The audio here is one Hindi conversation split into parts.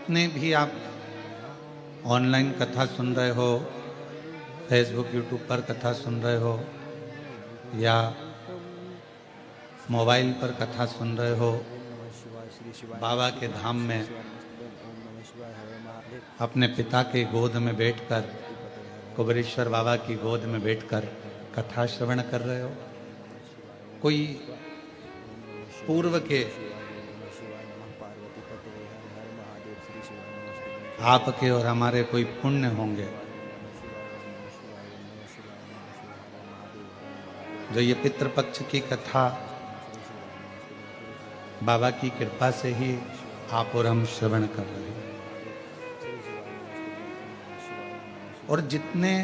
जितने भी आप ऑनलाइन कथा सुन रहे हो, फेसबुक यूट्यूब पर कथा सुन रहे हो या मोबाइल पर कथा सुन रहे हो, बाबा के धाम में अपने पिता के गोद में बैठकर, कुबेरेश्वर बाबा की गोद में बैठकर कथा श्रवण कर रहे हो। कोई पूर्व के आपके और हमारे कोई पुण्य होंगे जो ये पितृपक्ष की कथा बाबा की कृपा से ही आप और हम श्रवण कर रहे हैं। और जितने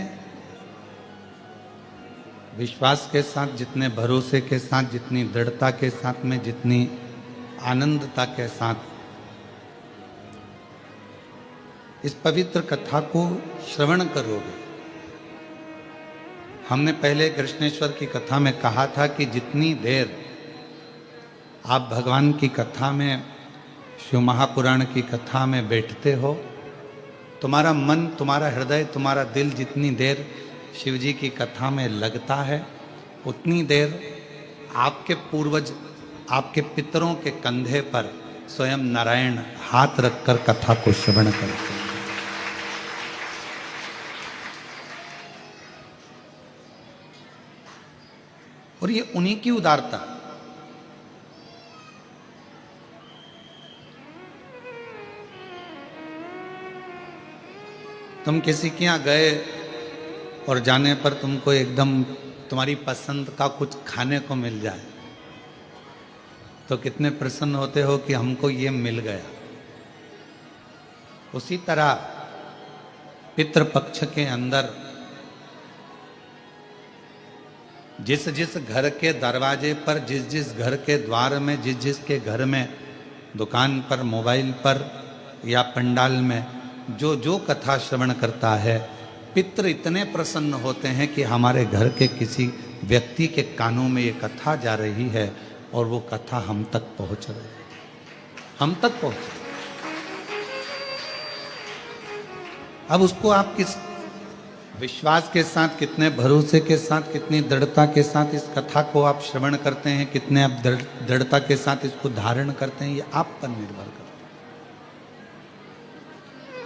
विश्वास के साथ, जितने भरोसे के साथ, जितनी दृढ़ता के साथ में, जितनी आनंदता के साथ इस पवित्र कथा को श्रवण करोगे। हमने पहले कृष्णेश्वर की कथा में कहा था कि जितनी देर आप भगवान की कथा में, शिव महापुराण की कथा में बैठते हो, तुम्हारा मन, तुम्हारा हृदय, तुम्हारा दिल जितनी देर शिव जी की कथा में लगता है, उतनी देर आपके पूर्वज, आपके पितरों के कंधे पर स्वयं नारायण हाथ रखकर कथा को श्रवण करते हैं। और ये उन्हीं की उदारता। तुम किसी के यहां गए और जाने पर तुमको एकदम तुम्हारी पसंद का कुछ खाने को मिल जाए तो कितने प्रसन्न होते हो कि हमको ये मिल गया। उसी तरह पितृपक्ष के अंदर जिस जिस घर के दरवाजे पर, जिस जिस घर के द्वार में, जिस जिस के घर में, दुकान पर, मोबाइल पर या पंडाल में जो जो कथा श्रवण करता है, पितृ इतने प्रसन्न होते हैं कि हमारे घर के किसी व्यक्ति के कानों में ये कथा जा रही है और वो कथा हम तक पहुंच रही है, हम तक पहुंच। अब उसको आप किस विश्वास के साथ, कितने भरोसे के साथ, कितनी दृढ़ता के साथ इस कथा को आप श्रवण करते हैं, कितने आप दृढ़ता के साथ इसको धारण करते हैं, ये आप पर निर्भर करता है।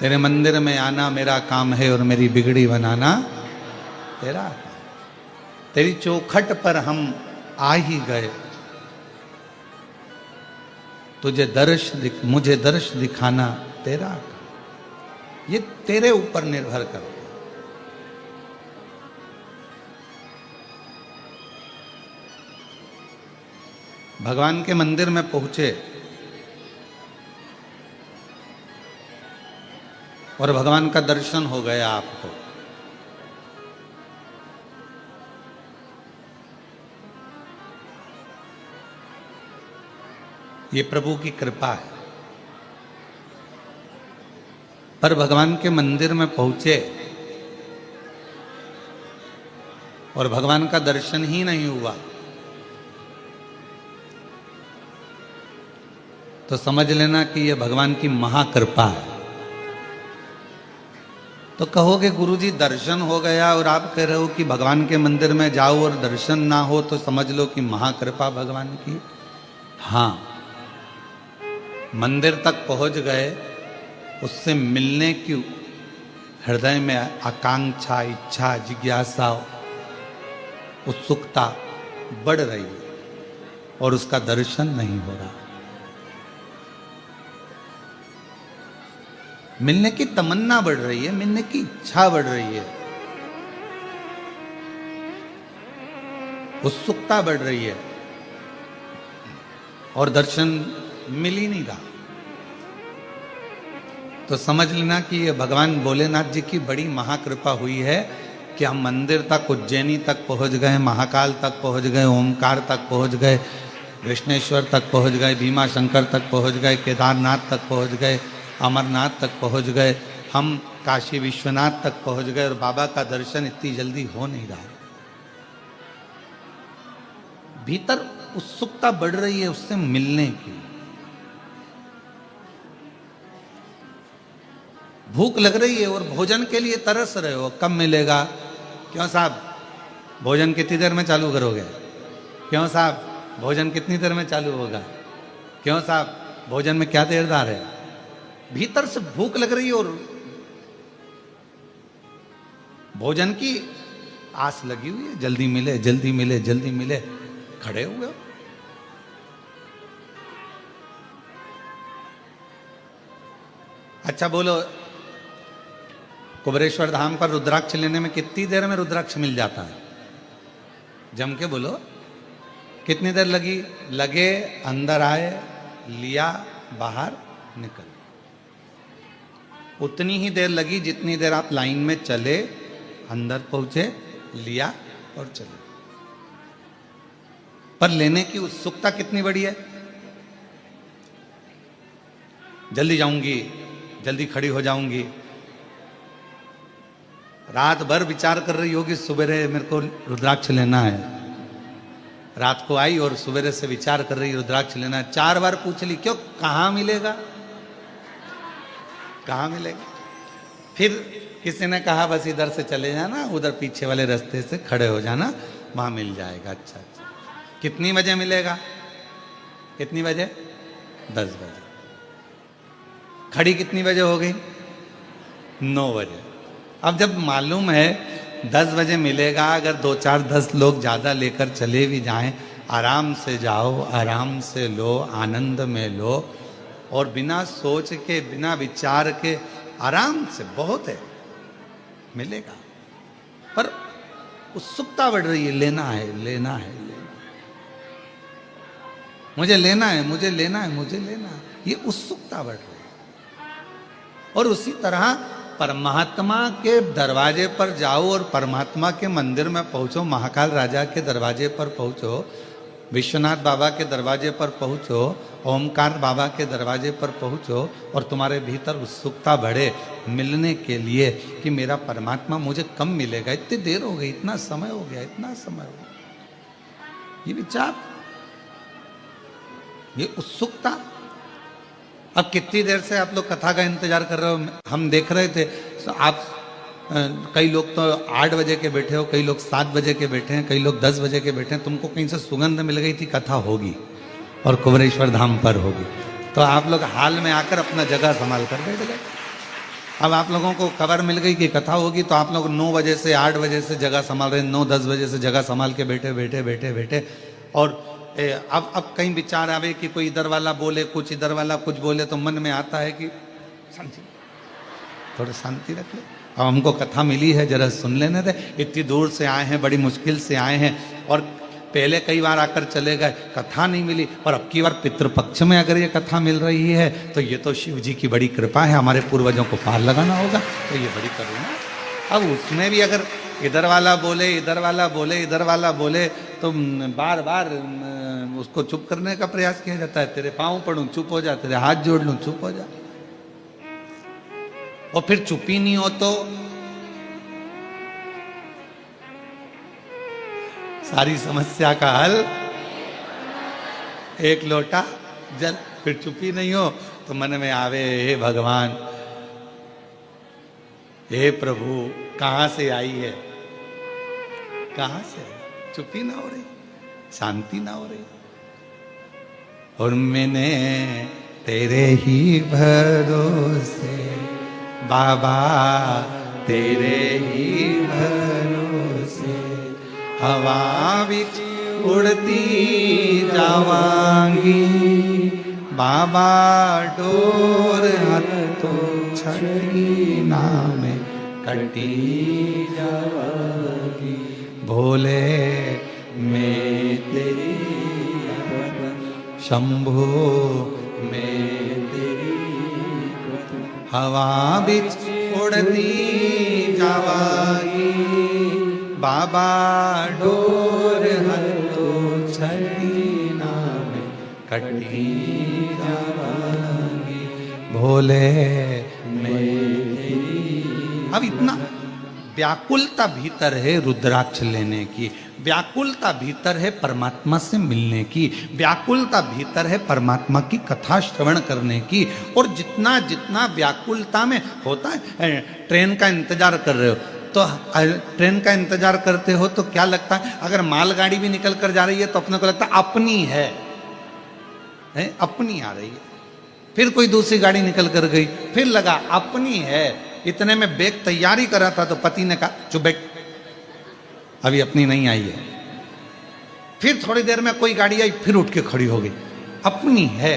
तेरे मंदिर में आना मेरा काम है और मेरी बिगड़ी बनाना तेरा काम। तेरी चौखट पर हम आ ही गए, मुझे दर्श दिखाना तेरा काम। ये तेरे ऊपर निर्भर करता है। भगवान के मंदिर में पहुंचे और भगवान का दर्शन हो गया आपको, ये प्रभु की कृपा है। पर भगवान के मंदिर में पहुंचे और भगवान का दर्शन ही नहीं हुआ तो समझ लेना कि यह भगवान की महाकृपा है। तो कहोगे गुरुजी दर्शन हो गया और आप कह रहे हो कि भगवान के मंदिर में जाओ और दर्शन ना हो तो समझ लो कि महाकृपा भगवान की। हाँ, मंदिर तक पहुंच गए, उससे मिलने की हृदय में आकांक्षा, इच्छा, जिज्ञासा, उत्सुकता बढ़ रही है और उसका दर्शन नहीं हो रहा। मिलने की तमन्ना बढ़ रही है, मिलने की इच्छा बढ़ रही है, उत्सुकता बढ़ रही है और दर्शन मिल ही नहीं रहा। तो समझ लेना कि ये भगवान भोलेनाथ जी की बड़ी महाकृपा हुई है कि हम मंदिर तक, उज्जैनी तक पहुंच गए, महाकाल तक पहुंच गए, ओमकार तक पहुंच गए, कृष्णेश्वर तक पहुंच गए, भीमा शंकर तक पहुंच गए, केदारनाथ तक पहुंच गए, अमरनाथ तक पहुंच गए, हम काशी विश्वनाथ तक पहुंच गए और बाबा का दर्शन इतनी जल्दी हो नहीं रहा। भीतर उत्सुकता बढ़ रही है उससे मिलने की। भूख लग रही है और भोजन के लिए तरस रहे हो, कब मिलेगा? क्यों साहब भोजन कितनी देर में चालू करोगे? क्यों साहब भोजन कितनी देर में चालू होगा? क्यों साहब भोजन में क्या देरदार है? भीतर से भूख लग रही है और भोजन की आस लगी हुई है, जल्दी मिले जल्दी मिले जल्दी मिले, खड़े हुए हो। अच्छा बोलो, कुबेरेश्वर धाम पर रुद्राक्ष लेने में कितनी देर में रुद्राक्ष मिल जाता है? जम के बोलो, कितनी देर लगी? लगे, अंदर आए, लिया, बाहर निकल। उतनी ही देर लगी जितनी देर आप लाइन में चले, अंदर पहुंचे, लिया और चले। पर लेने की उत्सुकता कितनी बड़ी है? जल्दी जाऊंगी, जल्दी खड़ी हो जाऊंगी। रात भर विचार कर रही होगी, सुबह मेरे को रुद्राक्ष लेना है। रात को आई और सवेरे से विचार कर रही रुद्राक्ष लेना है। 4 बार पूछ ली, क्यों, कहां मिलेगा, कहां मिलेगा? फिर किसी ने कहा बस इधर से चले जाना, उधर पीछे वाले रास्ते से खड़े हो जाना, वहां मिल जाएगा। अच्छा अच्छा, कितनी बजे मिलेगा? कितनी बजे? 10 बजे। खड़ी कितनी बजे हो गई? 9 बजे। अब जब मालूम है 10 बजे मिलेगा, अगर 2 4 10 लोग ज़्यादा लेकर चले भी जाएं, आराम से जाओ, आराम से लो, आनंद में लो, और बिना सोच के, बिना विचार के, आराम से, बहुत है, मिलेगा। पर उत्सुकता बढ़ रही है, लेना है, लेना है, लेना, मुझे लेना है, मुझे लेना है, मुझे लेना है, ये उत्सुकता बढ़ रही है। और उसी तरह परमात्मा के दरवाजे पर जाओ और परमात्मा के मंदिर में पहुंचो, महाकाल राजा के दरवाजे पर पहुंचो, विश्वनाथ बाबा के दरवाजे पर पहुंचो, ओमकार बाबा के दरवाजे पर पहुंचो, और तुम्हारे भीतर उत्सुकता बढ़े मिलने के लिए कि मेरा परमात्मा मुझे कब मिलेगा, इतनी देर हो गई, इतना समय हो गया, इतना समय हो गया, ये विचार, ये उत्सुकता। अब कितनी देर से आप लोग कथा का इंतजार कर रहे हो? हम देख रहे थे, आप कई लोग तो 8 बजे के बैठे हो, कई लोग 7 बजे के बैठे हैं, कई लोग 10 बजे के बैठे हैं। तुमको कहीं से सुगंध मिल गई थी कथा होगी और कुबेरेश्वर धाम पर होगी, तो आप लोग हाल में आकर अपना जगह संभाल कर बैठ गए। अब आप लोगों को खबर मिल गई कि कथा होगी, तो आप लोग 9 बजे से 8 बजे से जगह संभाल रहे हैं, 9-10 बजे से जगह संभाल के बैठे बैठे बैठे बैठे। और अब कहीं विचार आवे कि कोई इधर वाला बोले कुछ, इधर वाला कुछ बोले, तो मन में आता है कि शांति, थोड़ी शांति रख ले। अब हमको कथा मिली है, जरा सुन लेने दे, इतनी दूर से आए हैं, बड़ी मुश्किल से आए हैं, और पहले कई बार आकर चले गए, कथा नहीं मिली, और अब की बार पितृपक्ष में अगर ये कथा मिल रही है तो ये तो शिव जी की बड़ी कृपा है, हमारे पूर्वजों को पार लगाना होगा, तो ये बड़ी करुणा। अब उसमें भी अगर इधर वाला बोले, इधर वाला बोले, इधर वाला बोले, तो बार बार उसको चुप करने का प्रयास किया जाता है। तेरे पाँव पड़ूं, चुप हो जा, तेरे हाथ जोड़ लूं, चुप हो जा। और फिर चुप ही नहीं हो तो सारी समस्या का हल एक लोटा जल। फिर चुप ही नहीं हो तो मन में आवे, हे भगवान, हे प्रभु, कहां से आई है, कहां से? चुप ही ना हो रही, शांति ना हो रही। और मैंने तेरे ही भरोसे बाबा, तेरे ही भरोसे हवा विच उड़ती जावांगी, बाबा डोर हथों छड़ी नाम कटी जावांगी। भोले मैं तेरी, शंभो मैं तेरी, हवा बिच उड़ती जावागी, बाबा डोर हथों छड़ी नाम कटी जावागी। भोले मैं तेरी। अब इतना व्याकुलता भीतर है रुद्राक्ष लेने की, व्याकुलता भीतर है परमात्मा से मिलने की, व्याकुलता भीतर है परमात्मा की कथा श्रवण करने की। और जितना जितना व्याकुलता में होता है, ट्रेन का इंतजार कर रहे हो तो ट्रेन का इंतजार करते हो तो क्या लगता है, अगर मालगाड़ी भी निकल कर जा रही है तो अपने को लगता है अपनी है, अपनी आ रही है। फिर कोई दूसरी गाड़ी निकल कर गई, फिर लगा अपनी है। इतने में बैग तैयारी करा था तो पति ने कहा चुप बैठ, अभी अपनी नहीं आई है। फिर थोड़ी देर में कोई गाड़ी आई, फिर उठ के खड़ी हो गई, अपनी है।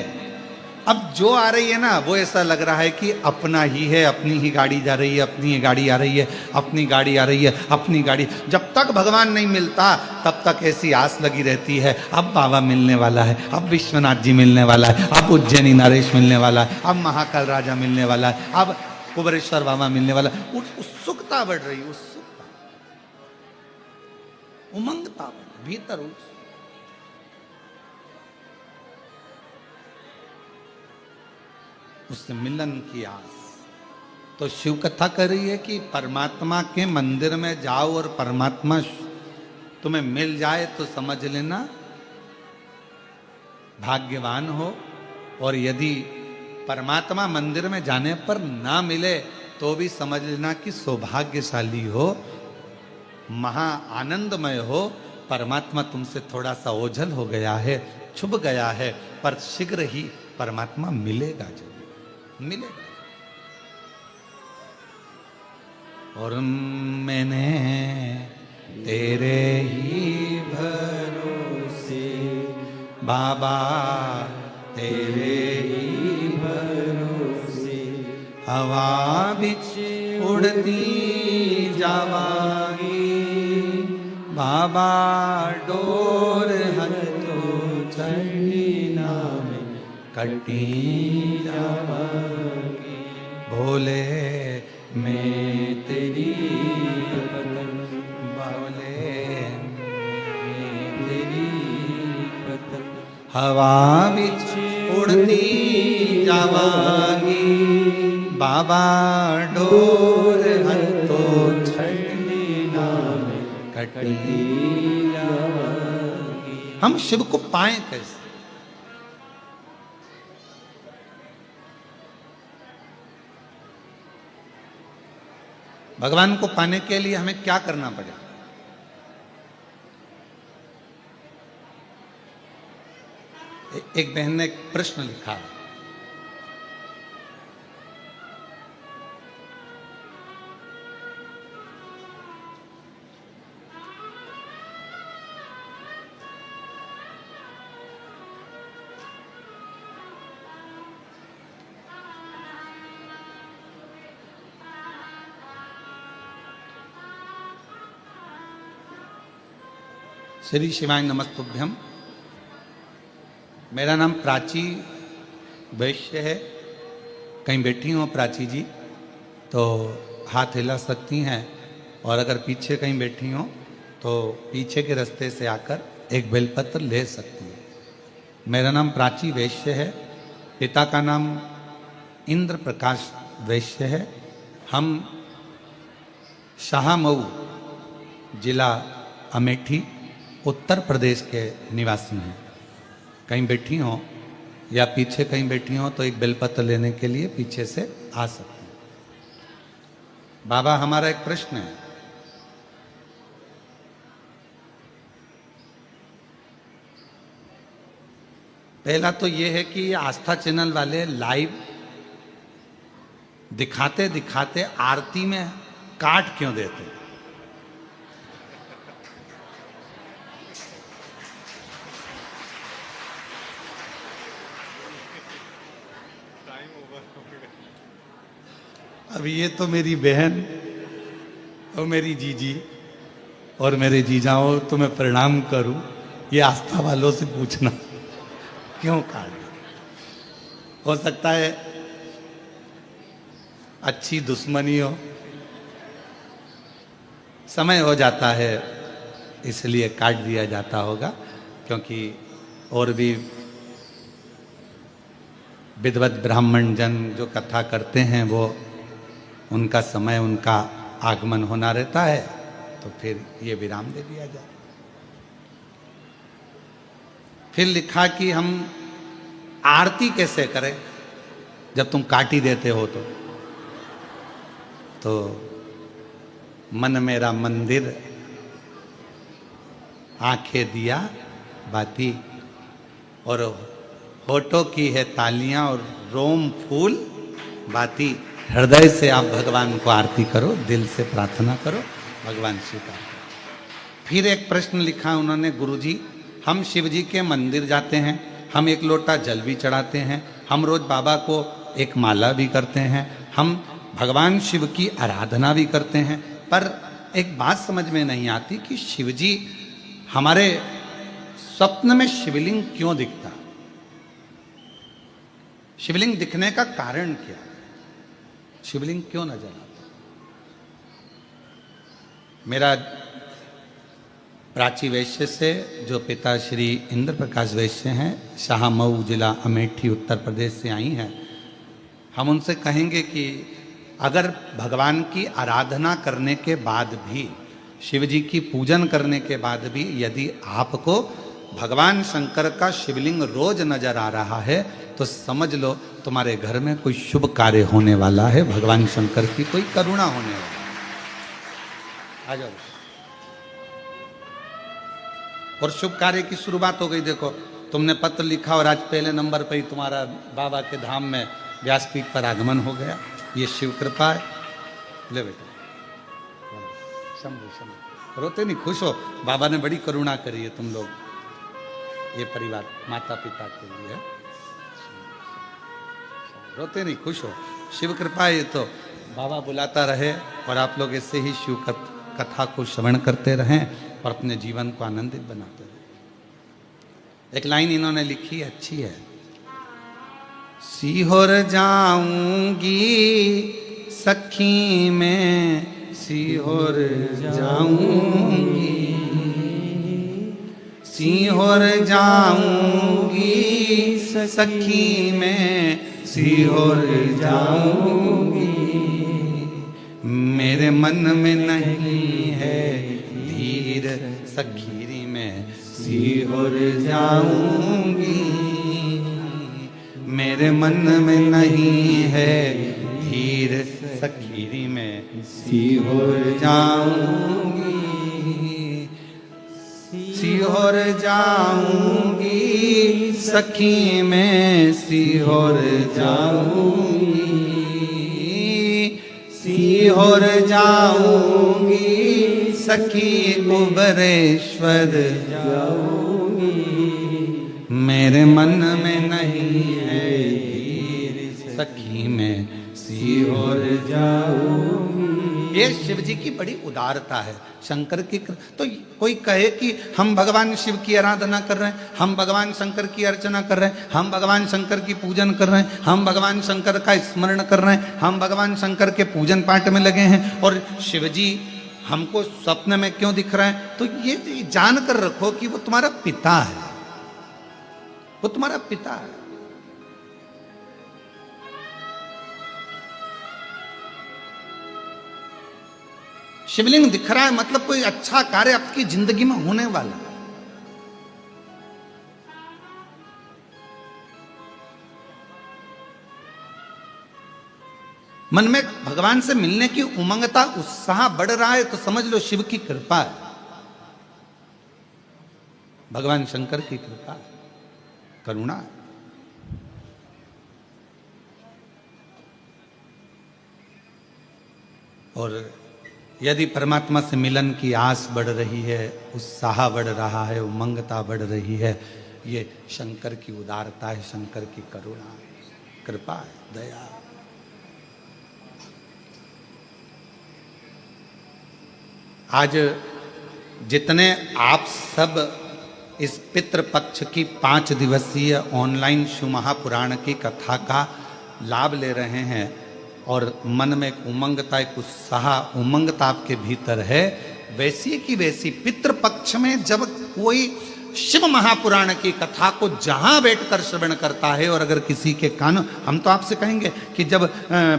अब जो आ रही है ना वो ऐसा लग रहा है कि अपना ही है, अपनी ही गाड़ी जा रही है, अपनी ही गाड़ी आ रही है, अपनी गाड़ी आ रही है, अपनी गाड़ी। जब तक भगवान नहीं मिलता तब तक ऐसी आस लगी रहती है, अब बाबा मिलने वाला है, अब विश्वनाथ जी मिलने वाला है, अब उज्जैनी नरेश मिलने वाला है, अब महाकाल राजा मिलने वाला है, अब कुबेरेश्वर बाबा मिलने वाला। उत्सुकता बढ़ रही, उत्सुकता, उमंगता भीतर, उससे मिलन की आस। तो शिव कथा कर रही है कि परमात्मा के मंदिर में जाओ और परमात्मा तुम्हें मिल जाए तो समझ लेना भाग्यवान हो, और यदि परमात्मा मंदिर में जाने पर ना मिले तो भी समझ लेना कि सौभाग्यशाली हो, महा आनंदमय हो। परमात्मा तुमसे थोड़ा सा ओझल हो गया है, छुप गया है, पर शीघ्र ही परमात्मा मिलेगा, जरूर मिलेगा। और मैंने तेरे ही भरोसे बाबा, तेरे ही भरोसे हवा बिच उड़ती जावागी, बाबा डोर हर तो चढ़ी नाम कटी जावागी। भोले मैं तेरी भोले मैं तेरी हवा बिच उड़ती जावागी, बाबा डोर हर तो छड़ी नाम कटी जावागी। हम शिव को पाएं कैसे? भगवान को पाने के लिए हमें क्या करना पड़ेगा? एक बहन ने एक प्रश्न लिखा, श्री शिवाय नमस्तुभ्यम। मेरा नाम प्राची वैश्य है। कहीं बैठी हो प्राची जी तो हाथ हिला सकती हैं, और अगर पीछे कहीं बैठी हो तो पीछे के रास्ते से आकर एक बेलपत्र ले सकती हैं। मेरा नाम प्राची वैश्य है, पिता का नाम इंद्र प्रकाश वैश्य है। हम शाहमऊ जिला अमेठी उत्तर प्रदेश के निवासी हैं। कहीं बैठी हो या पीछे कहीं बैठी हो तो एक बेलपत्र लेने के लिए पीछे से आ सकते हैं। बाबा, हमारा एक प्रश्न है। पहला तो ये है कि आस्था चैनल वाले लाइव दिखाते दिखाते आरती में काट क्यों देते हैं? अब ये तो मेरी बहन और मेरी जीजी और मेरे जीजाओं, तो मैं प्रणाम करूं, ये आस्था वालों से पूछना क्यों काट? हो सकता है अच्छी दुश्मनी हो, समय हो जाता है इसलिए काट दिया जाता होगा, क्योंकि और भी विद्वत ब्राह्मण जन जो कथा करते हैं वो उनका समय, उनका आगमन होना रहता है, तो फिर ये विराम दे दिया जाए। फिर लिखा कि हम आरती कैसे करें जब तुम काटी देते हो तो मन मेरा मंदिर, आंखें दिया बाती, और होठों की है तालियां और रोम फूल बाती। हृदय से आप भगवान को आरती करो, दिल से प्रार्थना करो, भगवान स्वीकार करो। फिर एक प्रश्न लिखा उन्होंने, गुरुजी हम शिव जी के मंदिर जाते हैं, हम एक लोटा जल भी चढ़ाते हैं, हम रोज बाबा को एक माला भी करते हैं, हम भगवान शिव की आराधना भी करते हैं, पर एक बात समझ में नहीं आती कि शिव जी हमारे स्वप्न में शिवलिंग क्यों दिखता? शिवलिंग दिखने का कारण क्या? शिवलिंग क्यों नजर आता? मेरा प्राची वैश्य से जो पिता श्री इंद्र प्रकाश वैश्य हैं, शाहमऊ जिला अमेठी उत्तर प्रदेश से आई हैं, हम उनसे कहेंगे कि अगर भगवान की आराधना करने के बाद भी, शिव जी की पूजन करने के बाद भी यदि आपको भगवान शंकर का शिवलिंग रोज नजर आ रहा है तो समझ लो तुम्हारे घर में कोई शुभ कार्य होने वाला है, भगवान शंकर की कोई करुणा होने वाली है। आ जाओ। और शुभ कार्य की शुरुआत हो गई। देखो तुमने पत्र लिखा और आज पहले नंबर पर ही तुम्हारा बाबा के धाम में व्यासपीठ पर आगमन हो गया, ये शिव कृपा है। ले बेटा समझो समझो, रोते नहीं, खुश हो, बाबा ने बड़ी करुणा करी है तुम लोग, ये परिवार माता पिता के लिए, रोते नहीं, खुश हो, शिव कृपा है। ये तो बाबा बुलाता रहे और आप लोग ऐसे ही शिव कथा को श्रवण करते रहें और अपने जीवन को आनंदित बनाते रहें। एक लाइन इन्होंने लिखी अच्छी है, सीहोर जाऊंगी सखी में, सीहोर जाऊंगी, सीहोर जाऊंगी सखी में, सीहोर जाऊंगी, मेरे मन में नहीं है धीर सखीरी में, सीहोर जाऊंगी, मेरे मन में नहीं है धीर सखीरी में, सीहोर जाऊंगी, सीहोर जाऊंगी सखी में, सीहोर जाऊंगी, सीहोर जाऊंगी सखी कुबरेश्वर जाऊंगी, मेरे मन में नहीं है धीर सखी में, सीहोर जाऊंगी। ये शिव जी की बड़ी उदारता है, शंकर की। तो कोई कहे कि हम भगवान शिव की आराधना कर रहे हैं, हम भगवान शंकर की अर्चना कर रहे हैं, हम भगवान शंकर की पूजन कर रहे हैं, हम भगवान शंकर का स्मरण कर रहे हैं, हम भगवान शंकर के पूजन पाठ में लगे हैं, और शिव जी हमको स्वप्न में क्यों दिख रहे हैं? तो ये जान कर रखो कि वो तुम्हारा पिता है, वो तुम्हारा पिता है। शिवलिंग दिख रहा है मतलब कोई अच्छा कार्य आपकी जिंदगी में होने वाला है। मन में भगवान से मिलने की उमंगता, उत्साह बढ़ रहा है तो समझ लो शिव की कृपा है, भगवान शंकर की कृपा है, करुणा है। और यदि परमात्मा से मिलन की आस बढ़ रही है, उत्साह बढ़ रहा है, उमंगता बढ़ रही है, ये शंकर की उदारता है, शंकर की करुणा है, कृपा है, दया। आज जितने आप सब इस पितृपक्ष की 5 दिवसीय ऑनलाइन शिव महापुराण की कथा का लाभ ले रहे हैं और मन में एक उमंगता, एक उत्साह, उमंगता आपके भीतर है, वैसी की वैसी पितृपक्ष में जब कोई शिव महापुराण की कथा को जहां बैठकर श्रवण करता है, और अगर किसी के कान, हम तो आपसे कहेंगे कि जब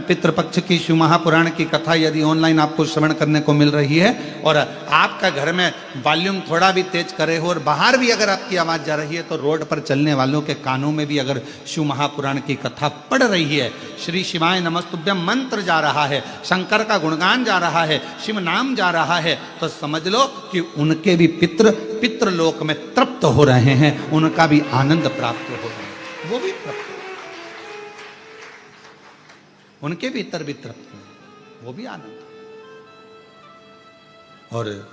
पितृपक्ष की शिव महापुराण की कथा यदि ऑनलाइन आपको श्रवण करने को मिल रही है और आपका घर में वॉल्यूम थोड़ा भी तेज करे हो और बाहर भी अगर आपकी आवाज जा रही है, तो रोड पर चलने वालों के कानों में भी अगर शिव महापुराण की कथा पढ़ रही है, श्री शिवाय नमस्तुभ्यम मंत्र जा रहा है, शंकर का गुणगान जा रहा है, शिव नाम जा रहा है, तो समझ लो कि उनके भी पितृलोक में तृप्त हो रहे हैं, उनका भी आनंद प्राप्त हो रहा है, वो भी तृप्त, उनके भीतर भी तृप्त है, वो भी आनंद। और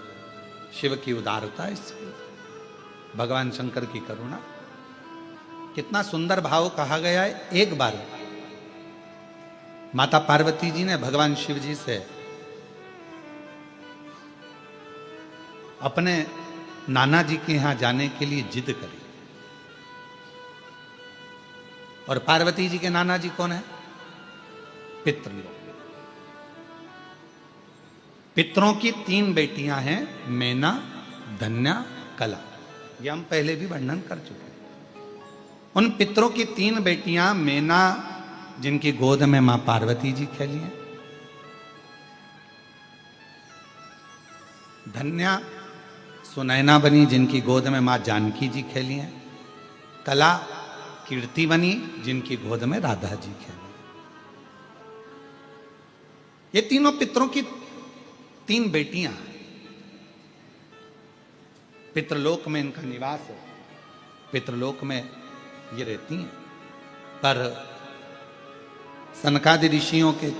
शिव की उदारता, इसकी भगवान शंकर की करुणा, कितना सुंदर भाव कहा गया है। एक बार माता पार्वती जी ने भगवान शिव जी से अपने नाना जी के यहां जाने के लिए जिद करी। और पार्वती जी के नाना जी कौन है? पितृलोक। पितरों की 3 बेटियां हैं, मैना, धन्या, कला। यह हम पहले भी वर्णन कर चुके हैं। उन पितरों की 3 बेटियां, मैना जिनकी गोद में मां पार्वती जी खेली हैं, धन्या सुनैना बनी जिनकी गोद में मां जानकी जी खेली हैं, कला कीर्ति बनी जिनकी गोद में राधा जी खेली। ये तीनों पितरों की 3 बेटियां हैं। पितृलोक में इनका निवास है, पितृलोक में ये रहती हैं। पर सनकादि ऋषियों के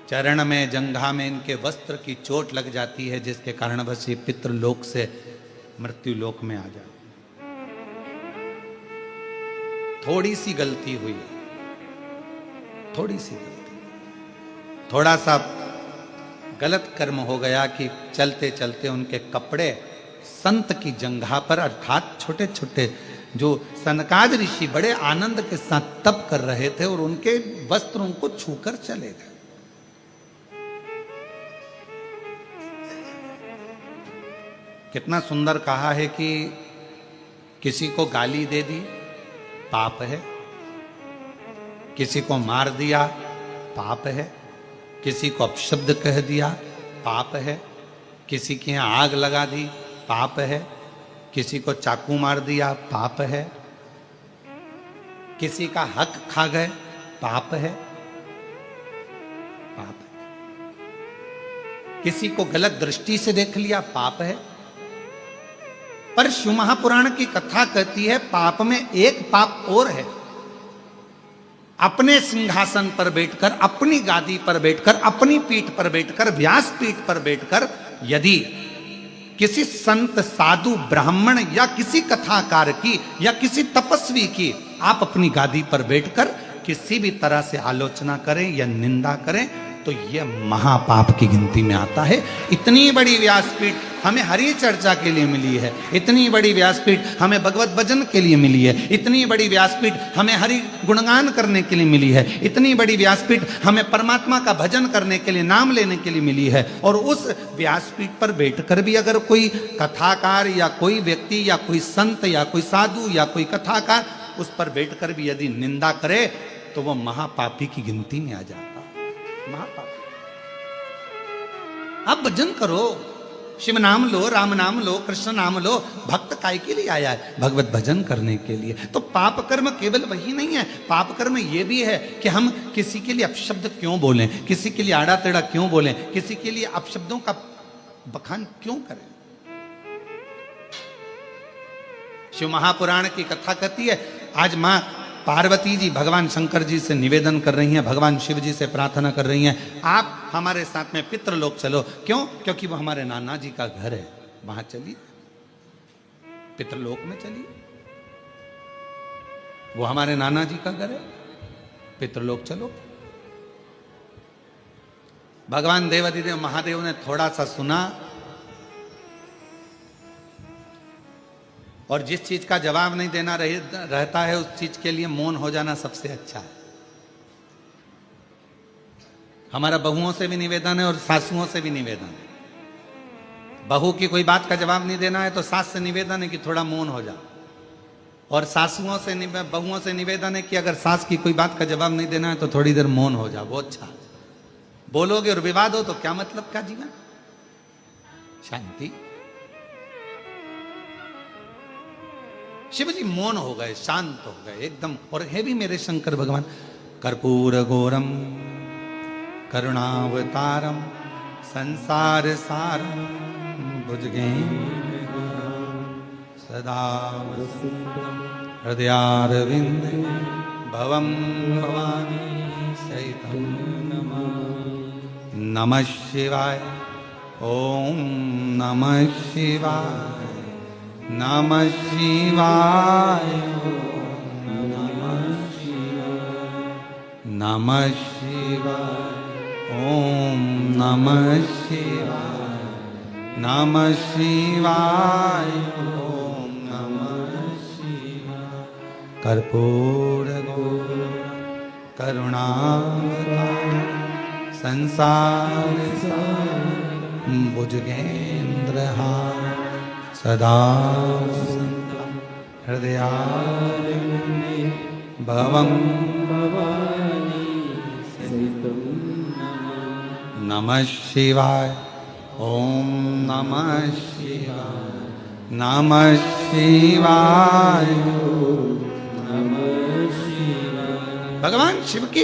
चरण में, जंघा में इनके वस्त्र की चोट लग जाती है, जिसके कारण बस ये पितृलोक से मृत्यु लोक में आ जाते। थोड़ी सी गलती हुई, थोड़ी सी गलती, थोड़ा सा गलत कर्म हो गया कि चलते चलते उनके कपड़े संत की जंघा पर, अर्थात छोटे छोटे जो सनकाद ऋषि बड़े आनंद के साथ तप कर रहे थे, और उनके वस्त्रों को छूकर चले गए। कितना सुंदर कहा है कि किसी को गाली दे दी, पाप है। किसी को मार दिया, पाप है। किसी को अपशब्द कह दिया, पाप है। किसी के यहाँ आग लगा दी, पाप है। किसी को चाकू मार दिया, पाप है। किसी का हक खा गए, पाप है, पाप है। किसी को गलत दृष्टि से देख लिया, पाप है। पर शिव महापुराण की कथा कहती है पाप में एक पाप और है। अपने सिंहासन पर बैठकर, अपनी गादी पर बैठकर, अपनी पीठ पर बैठकर, व्यास पीठ पर बैठकर यदि किसी संत, साधु, ब्राह्मण या किसी कथाकार की या किसी तपस्वी की आप अपनी गादी पर बैठकर किसी भी तरह से आलोचना करें या निंदा करें, तो यह महापाप की गिनती में आता है। इतनी बड़ी व्यासपीठ हमें हरि चर्चा के लिए मिली है, इतनी बड़ी व्यासपीठ हमें भगवत भजन के लिए मिली है, इतनी बड़ी व्यासपीठ हमें हरि गुणगान करने के लिए मिली है, इतनी बड़ी व्यासपीठ हमें परमात्मा का भजन करने के लिए, नाम लेने के लिए मिली है। और उस व्यासपीठ पर बैठकर भी अगर कोई कथाकार या कोई व्यक्ति या कोई संत या कोई साधु या कोई कथाकार उस पर बैठकर भी यदि निंदा करे, तो वह महापापी की गिनती में आ जाता। महापापी। आप भजन करो, शिव नाम लो, राम नाम लो, कृष्ण नाम लो। भक्त काय के लिए आया है? भगवत भजन करने के लिए। तो पाप कर्म केवल वही नहीं है, पाप कर्म ये भी है कि हम किसी के लिए अपशब्द क्यों बोलें, किसी के लिए आड़ा टेढ़ा क्यों बोलें, किसी के लिए अपशब्दों का बखान क्यों करें। शिव महापुराण की कथा कहती है, आज मां पार्वती जी भगवान शंकर जी से निवेदन कर रही हैं, भगवान शिव जी से प्रार्थना कर रही हैं, आप हमारे साथ में पितृलोक चलो। क्यों? क्योंकि वो हमारे नाना जी का घर है, वहां चलिए, पितृलोक में चलिए। वो हमारे नाना जी का घर है, पितृलोक चलो। भगवान देवाधिदेव महादेव ने थोड़ा सा सुना, और जिस चीज का जवाब नहीं देना रहता है, उस चीज के लिए मौन हो जाना सबसे अच्छा है। हमारा बहुओं से भी निवेदन है और सासुओं से भी निवेदन है, बहू की कोई बात का जवाब नहीं देना है तो सास से निवेदन है कि थोड़ा मौन हो जाओ, और सासुओं से बहुओं से निवेदन है कि अगर सास की कोई बात का जवाब नहीं देना है तो थोड़ी देर मौन हो जाओ। बहुत अच्छा, बोलोगे और विवाद हो तो क्या मतलब का जीवन? शांति। शिव जी मौन हो गए, शांत हो गए एकदम। और है भी मेरे शंकर भगवान कर्पूर गौरम करुणावतारम संसार सारम भुजगेन्द्र सदा हृदयारविंद भवम भवानी सहितम नमः शिवाय। ओम नमः शिवाय, नमः शिवाय, नमः शिवाय, ओम नमः शिवाय, नमः शिवाय, ओम नमः शिवाय। कर्पूर गौरम करुणावतारम संसार सारम भुजगेन्द्रहारम सदा हृदयारविंदे भवम भवानी सहितं नमः शिवाय। ओम नमः शिवाय, नमः शिवाय, नमः शिवाय। भगवान शिव की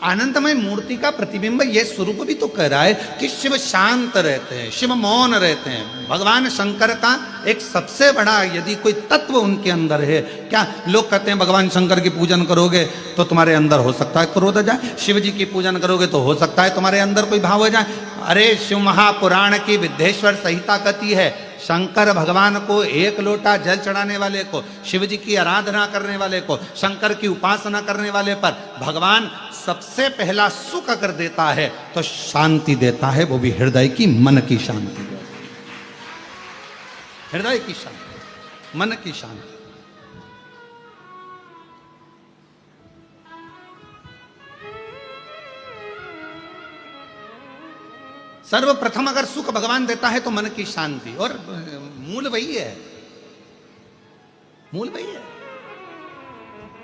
आनंदमय मूर्ति का प्रतिबिंब यह स्वरूप भी तो कह रहा है कि शिव शांत रहते हैं, शिव मौन रहते हैं। भगवान शंकर का एक सबसे बड़ा यदि कोई तत्व उनके अंदर है, क्या लोग कहते हैं भगवान शंकर की पूजन करोगे तो तुम्हारे अंदर हो सकता है क्रोध आ जाए, शिव जी की पूजन करोगे तो हो सकता है तुम्हारे अंदर कोई भाव आ जाए। अरे शिव महापुराण की विद्येश्वर संहिता कहती है शंकर भगवान को एक लोटा जल चढ़ाने वाले को, शिव जी की आराधना करने वाले को, शंकर की उपासना करने वाले पर भगवान सबसे पहला सुख अगर देता है तो शांति देता है, वो भी हृदय की, मन की शांति, हृदय की शांति, मन की शांति। सर्वप्रथम अगर सुख भगवान देता है तो मन की शांति, और मूल वही है, मूल वही है।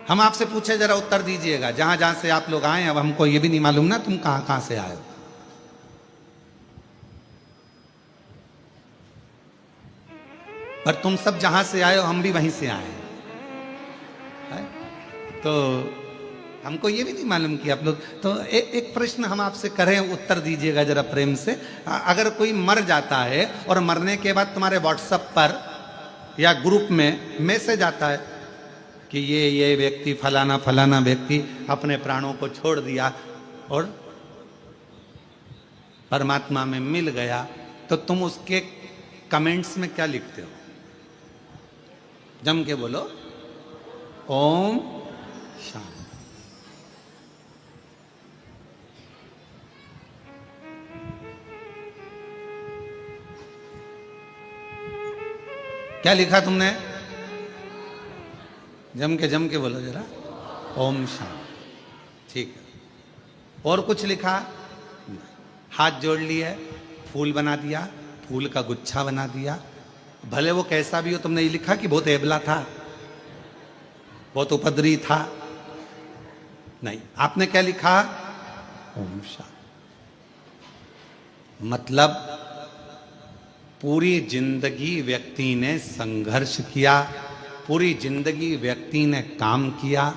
हम आपसे पूछे जरा उत्तर दीजिएगा, जहां जहां से आप लोग आए, अब हमको ये भी नहीं मालूम ना तुम कहां कहां से आए हो। पर तुम सब जहां से आए हो हम भी वहीं से आए हैं, तो हमको ये भी नहीं मालूम कि आप लोग। तो एक प्रश्न हम आपसे करें, उत्तर दीजिएगा जरा प्रेम से। अगर कोई मर जाता है और मरने के बाद तुम्हारे व्हाट्सएप पर या ग्रुप में मैसेज आता है कि ये व्यक्ति फलाना फलाना व्यक्ति अपने प्राणों को छोड़ दिया और परमात्मा में मिल गया, तो तुम उसके कमेंट्स में क्या लिखते हो? जम के बोलो, ओम शांति। क्या लिखा तुमने? जम के बोलो जरा, ओम शांति। ठीक है, और कुछ लिखा? हाथ जोड़ लिए, फूल बना दिया, फूल का गुच्छा बना दिया, भले वो कैसा भी हो। तुमने ये लिखा कि बहुत एबला था, बहुत उपद्रवी था? नहीं, आपने क्या लिखा? ओम शांति। मतलब पूरी जिंदगी व्यक्ति ने संघर्ष किया, पूरी जिंदगी व्यक्ति ने काम किया,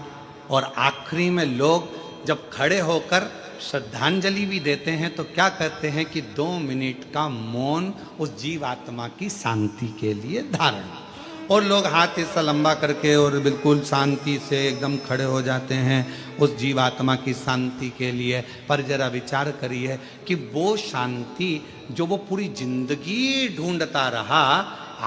और आखिरी में लोग जब खड़े होकर श्रद्धांजलि भी देते हैं तो क्या कहते हैं कि 2 मिनट का मौन उस जीवात्मा की शांति के लिए धारण। और लोग हाथ ऐसा लंबा करके और बिल्कुल शांति से एकदम खड़े हो जाते हैं उस जीवात्मा की शांति के लिए। पर जरा विचार करिए कि वो शांति जो वो पूरी जिंदगी ढूंढता रहा,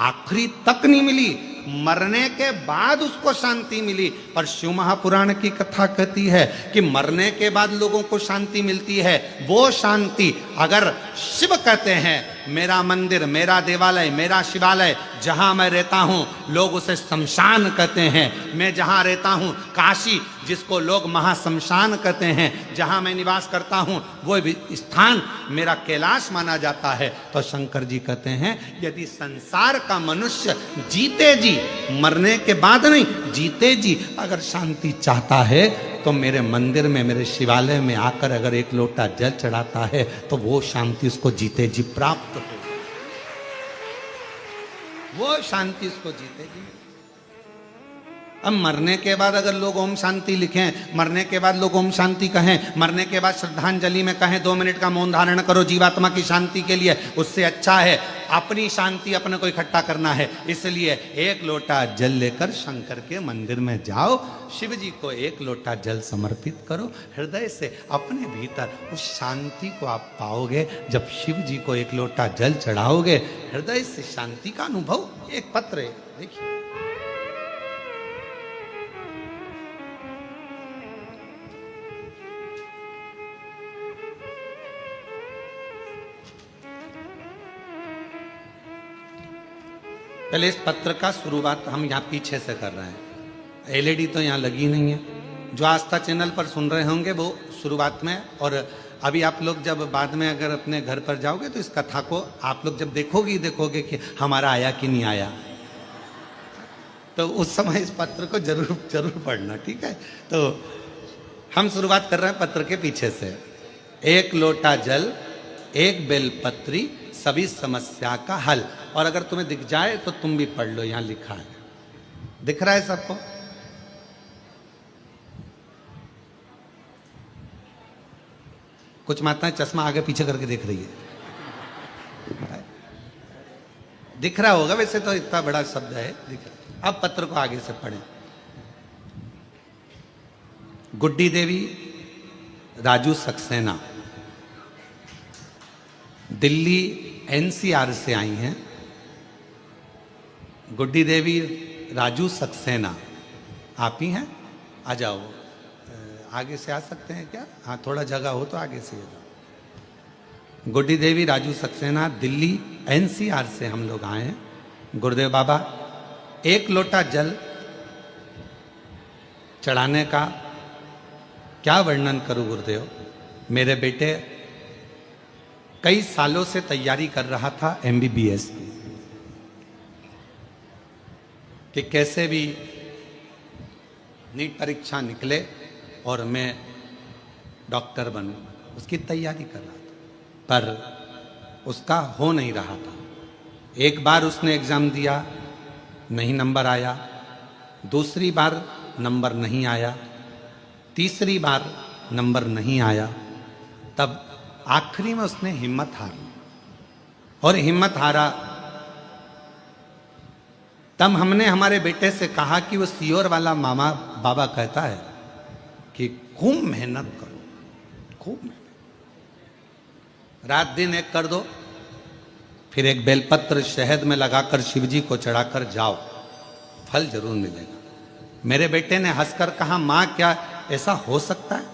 आखिरी तक नहीं मिली, मरने के बाद उसको शांति मिली। पर शिव महापुराण की कथा कहती है कि मरने के बाद लोगों को शांति मिलती है। वो शांति अगर शिव कहते हैं मेरा मंदिर, मेरा देवालय, मेरा शिवालय जहां मैं रहता हूं, लोग उसे शमशान कहते हैं। मैं जहां रहता हूं काशी, जिसको लोग महाशमशान कहते हैं, जहां मैं निवास करता हूं वो स्थान मेरा कैलाश माना जाता है। तो शंकर जी कहते हैं यदि संसार का मनुष्य जीते जी, मरने के बाद नहीं, जीते जी अगर शांति चाहता है तो मेरे मंदिर में, मेरे शिवालय में आकर अगर एक लोटा जल चढ़ाता है तो वो शांति उसको जीते जी प्राप्त हो, वो शांति उसको जीते जी। अब मरने के बाद अगर लोग ओम शांति लिखें, मरने के बाद लोग ओम शांति कहें, मरने के बाद श्रद्धांजलि में कहें 2 मिनट का मौन धारण करो जीवात्मा की शांति के लिए, उससे अच्छा है अपनी शांति अपने को इकट्ठा करना है। इसलिए एक लोटा जल लेकर शंकर के मंदिर में जाओ, शिव जी को एक लोटा जल समर्पित करो, हृदय से अपने भीतर उस शांति को आप पाओगे। जब शिव जी को एक लोटा जल चढ़ाओगे, हृदय से शांति का अनुभव। एक पत्र है, देखिए, पहले इस पत्र का शुरुआत हम यहाँ पीछे से कर रहे हैं। एलईडी तो यहाँ लगी नहीं है। जो आस्था चैनल पर सुन रहे होंगे वो शुरुआत में, और अभी आप लोग जब बाद में अगर अपने घर पर जाओगे तो इस कथा को आप लोग जब देखोगे कि हमारा आया कि नहीं आया, तो उस समय इस पत्र को जरूर पढ़ना, ठीक है। तो हम शुरुआत कर रहे हैं पत्र के पीछे से। एक लोटा जल, एक बेलपत्री, सभी समस्या का हल। और अगर तुम्हें दिख जाए तो तुम भी पढ़ लो, यहां लिखा है, दिख रहा है सबको? कुछ माताएं चश्मा आगे पीछे करके देख रही है, दिख रहा होगा, वैसे तो इतना बड़ा शब्द है, दिख रहा। अब पत्र को आगे से पढ़ें। गुड्डी देवी राजू सक्सेना दिल्ली एनसीआर से आई हैं। गुड्डी देवी राजू सक्सेना, आप ही हैं? आ जाओ, आगे से आ सकते हैं क्या? हाँ, थोड़ा जगह हो तो आगे से आ जाओ। गुड्डी देवी राजू सक्सेना दिल्ली एनसीआर से हम लोग आए हैं। गुरुदेव बाबा, एक लोटा जल चढ़ाने का क्या वर्णन करूं गुरुदेव। मेरे बेटे कई सालों से तैयारी कर रहा था एमबीबीएस की, कि कैसे भी नीट परीक्षा निकले और मैं डॉक्टर बनूं, उसकी तैयारी कर रहा था, पर उसका हो नहीं रहा था। एक बार उसने एग्ज़ाम दिया, नहीं नंबर आया, दूसरी बार नंबर नहीं आया, तीसरी बार नंबर नहीं आया। तब आखिरी में उसने हिम्मत हारी, और हिम्मत हारा तब हमने हमारे बेटे से कहा कि वो सीओर वाला मामा बाबा कहता है कि खूब मेहनत करो, खूब मेहनत, रात दिन एक कर दो, फिर एक बेलपत्र शहद में लगाकर शिवजी को चढ़ाकर जाओ, फल जरूर मिलेगा। मेरे बेटे ने हंसकर कहा, माँ क्या ऐसा हो सकता है?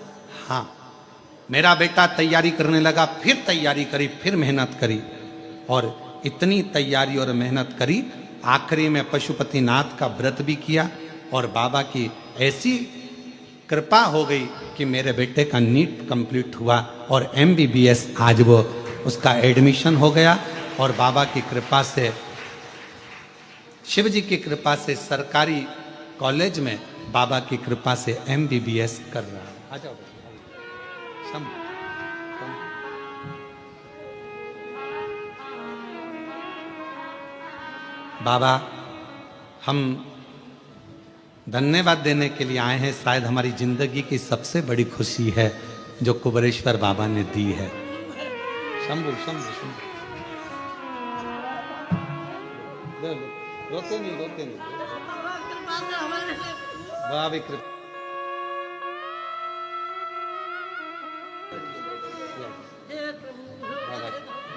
हाँ। मेरा बेटा तैयारी करने लगा, फिर तैयारी करी, फिर मेहनत करी, और इतनी तैयारी और मेहनत करी, आखिरी में पशुपतिनाथ का व्रत भी किया, और बाबा की ऐसी कृपा हो गई कि मेरे बेटे का नीट कंप्लीट हुआ और एमबीबीएस आज वो उसका एडमिशन हो गया, और बाबा की कृपा से, शिव जी की कृपा से सरकारी कॉलेज में बाबा की कृपा से एमबीबीएस कर रहा है। आ जाओ बाबा, हम धन्यवाद देने के लिए आए हैं। शायद हमारी जिंदगी की सबसे बड़ी खुशी है जो कुबरेश्वर बाबा ने दी है। शंभू शंभू शंभू, रोके नहीं, रोके नहीं, बाबा कृपा।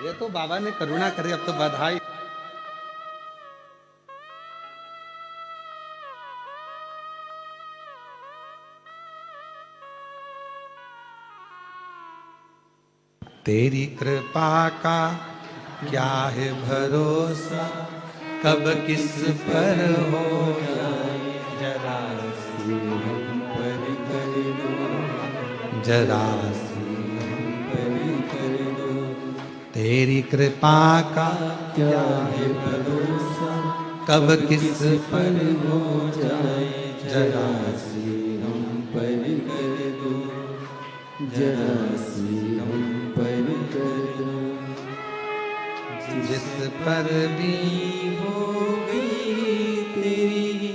ये तो बाबा ने करुणा करी, अब तो बधाई। तेरी कृपा का क्या है भरोसा, कब किस पर हो जाए, जरा सी हम पर कर दो, जरा सी हम पर कर दो। तेरी कृपा का क्या है भरोसा, कब किस पर हो जाए, जरा सी हम पर कर दो, जरा सी हम पर कर दो। जिस पर भी हो गई तेरी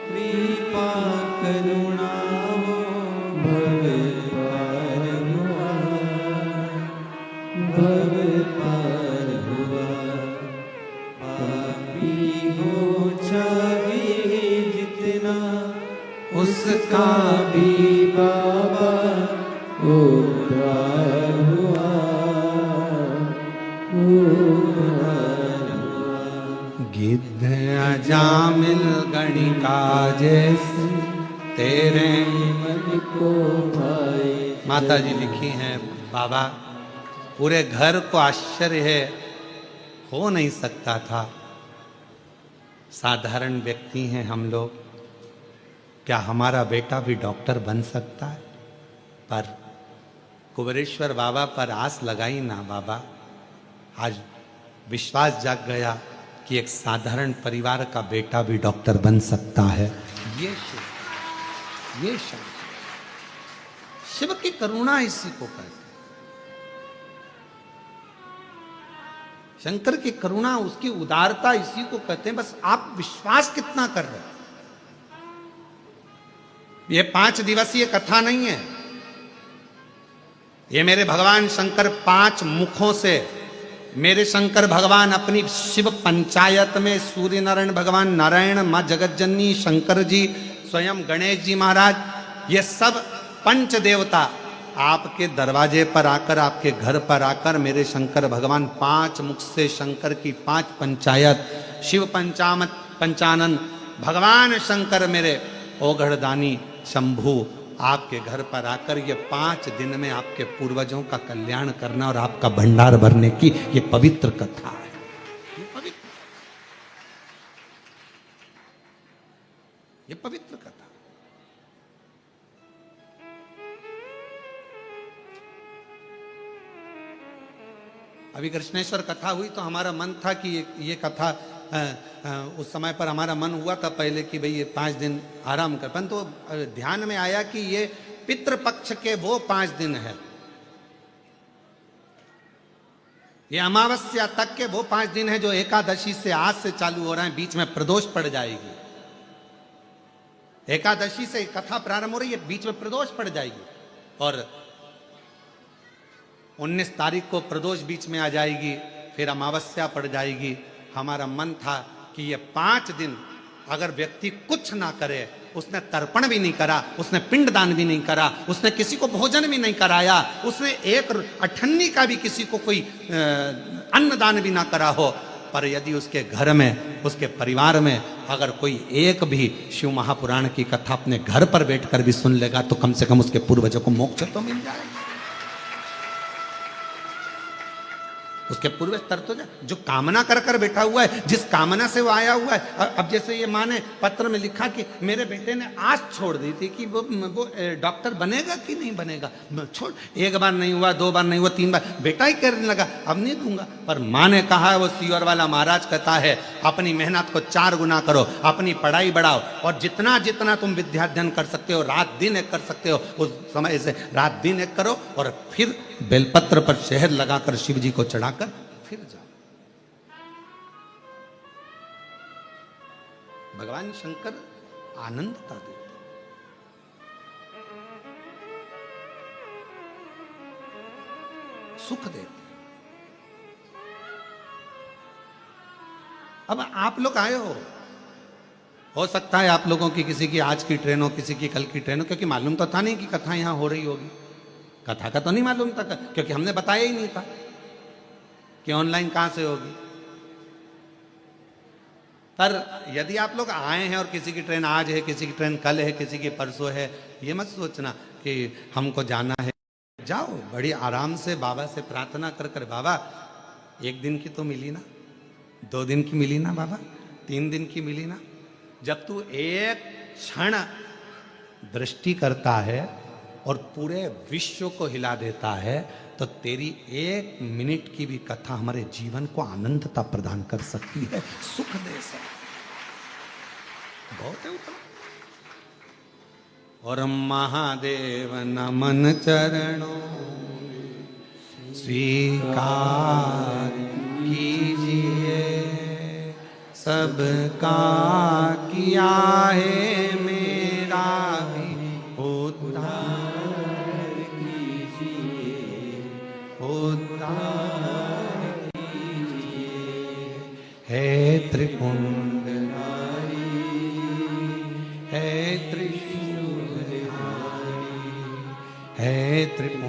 कृपा करुणा, वो भव पार हुआ, भव पार हुआ। पापी हो चाहे जितना, उसका भी बाबा उद्धार हुआ, उद्धार हुआ। गिद्ध अजामिल गणिका जैसे तेरे मन को भाई। माता जी लिखी हैं, बाबा पूरे घर को आश्चर्य है, हो नहीं सकता था, साधारण व्यक्ति हैं हम लोग, क्या हमारा बेटा भी डॉक्टर बन सकता है? पर कुबेरेश्वर बाबा पर आस लगाई ना बाबा, आज विश्वास जाग गया कि एक साधारण परिवार का बेटा भी डॉक्टर बन सकता है। ये शिव, शिव की करुणा इसी को कहते हैं। शंकर की करुणा, उसकी उदारता इसी को कहते हैं। बस आप विश्वास कितना कर रहे हैं। ये 5 दिवसीय कथा नहीं है, ये मेरे भगवान शंकर 5 मुखों से, मेरे शंकर भगवान अपनी शिव पंचायत में सूर्य नारायण भगवान, नारायण, मां जगतजननी, शंकर जी, स्वयं गणेश जी महाराज, ये सब पंच देवता आपके दरवाजे पर आकर, आपके घर पर आकर, मेरे शंकर भगवान 5 मुख से शंकर की 5 पंचायत, शिव पंचामत पंचानन भगवान शंकर मेरे ओघड़दानी शंभु आपके घर पर आकर ये 5 दिन में आपके पूर्वजों का कल्याण करना और आपका भंडार भरने की ये पवित्र कथा है। ये पवित्र कथा। अभी कृष्णेश्वर कथा हुई तो हमारा मन था कि ये कथा उस समय पर हमारा मन हुआ था पहले कि भाई ये 5 दिन आराम कर, परंतु तो ध्यान में आया कि ये पितृपक्ष के वो 5 दिन है, ये अमावस्या तक के वो 5 दिन है जो एकादशी से आज से चालू हो रहे हैं। बीच में प्रदोष पड़ जाएगी, एकादशी से कथा प्रारंभ हो रही है, बीच में प्रदोष पड़ जाएगी और 19 तारीख को प्रदोष बीच में आ जाएगी, फिर अमावस्या पड़ जाएगी। हमारा मन था कि ये 5 दिन अगर व्यक्ति कुछ ना करे, उसने तर्पण भी नहीं करा, उसने पिंडदान भी नहीं करा, उसने किसी को भोजन भी नहीं कराया, उसने एक अठन्नी का भी किसी को कोई अन्नदान भी ना करा हो, पर यदि उसके घर में, उसके परिवार में अगर कोई एक भी शिव महापुराण की कथा अपने घर पर बैठकर भी सुन लेगा तो कम से कम उसके पूर्वजों को मोक्ष तो मिल जाएगा। उसके पूर्वज तर तो जो कामना कर कर बैठा हुआ है, जिस कामना से वो आया हुआ है। अब जैसे ये माँ ने पत्र में लिखा कि मेरे बेटे ने आस छोड़ दी थी कि वो डॉक्टर बनेगा कि नहीं बनेगा, छोड़, 1 बार नहीं हुआ, 2 बार नहीं हुआ, 3 बार, बेटा ही करने लगा, अब नहीं दूंगा। पर माँ ने कहा, वो सीवर वाला महाराज कहता है, अपनी मेहनत को 4 गुना करो, अपनी पढ़ाई बढ़ाओ और जितना जितना तुम विद्याध्ययन कर सकते हो, रात दिन एक कर सकते हो, उस समय से रात दिन एक करो और फिर बेलपत्र पर शहद लगाकर शिव जी को चढ़ाकर फिर जाओ। भगवान शंकर आनंदता देते, सुख देते। अब आप लोग आए हो सकता है आप लोगों की किसी की आज की ट्रेन हो, किसी की कल की ट्रेन हो, क्योंकि मालूम तो था नहीं कि कथा यहां हो रही होगी। कथा का तो नहीं मालूम था, क्योंकि हमने बताया ही नहीं था कि ऑनलाइन कहां से होगी। पर यदि आप लोग आए हैं और किसी की ट्रेन आज है, किसी की ट्रेन कल है, किसी की परसों है, ये मत सोचना कि हमको जाना है, जाओ बड़ी आराम से बाबा से प्रार्थना कर कर, बाबा 1 दिन की तो मिली ना, 2 दिन की मिली ना बाबा, 3 दिन की मिली ना। जब तू एक क्षण दृष्टि करता है और पूरे विश्व को हिला देता है, तो तेरी 1 मिनट की भी कथा हमारे जीवन को आनंदता प्रदान कर सकती है, सुख दे सकती है। बहुत है उतना। और महादेव नमन चरणों स्वीकार कीजिए, सबका किया है मेरा भी उद्धार कीजिए, उद्धार कीजिए। है त्रिपुंडधारी, है त्रिशूलधारी, है त्रिपुंडधारी,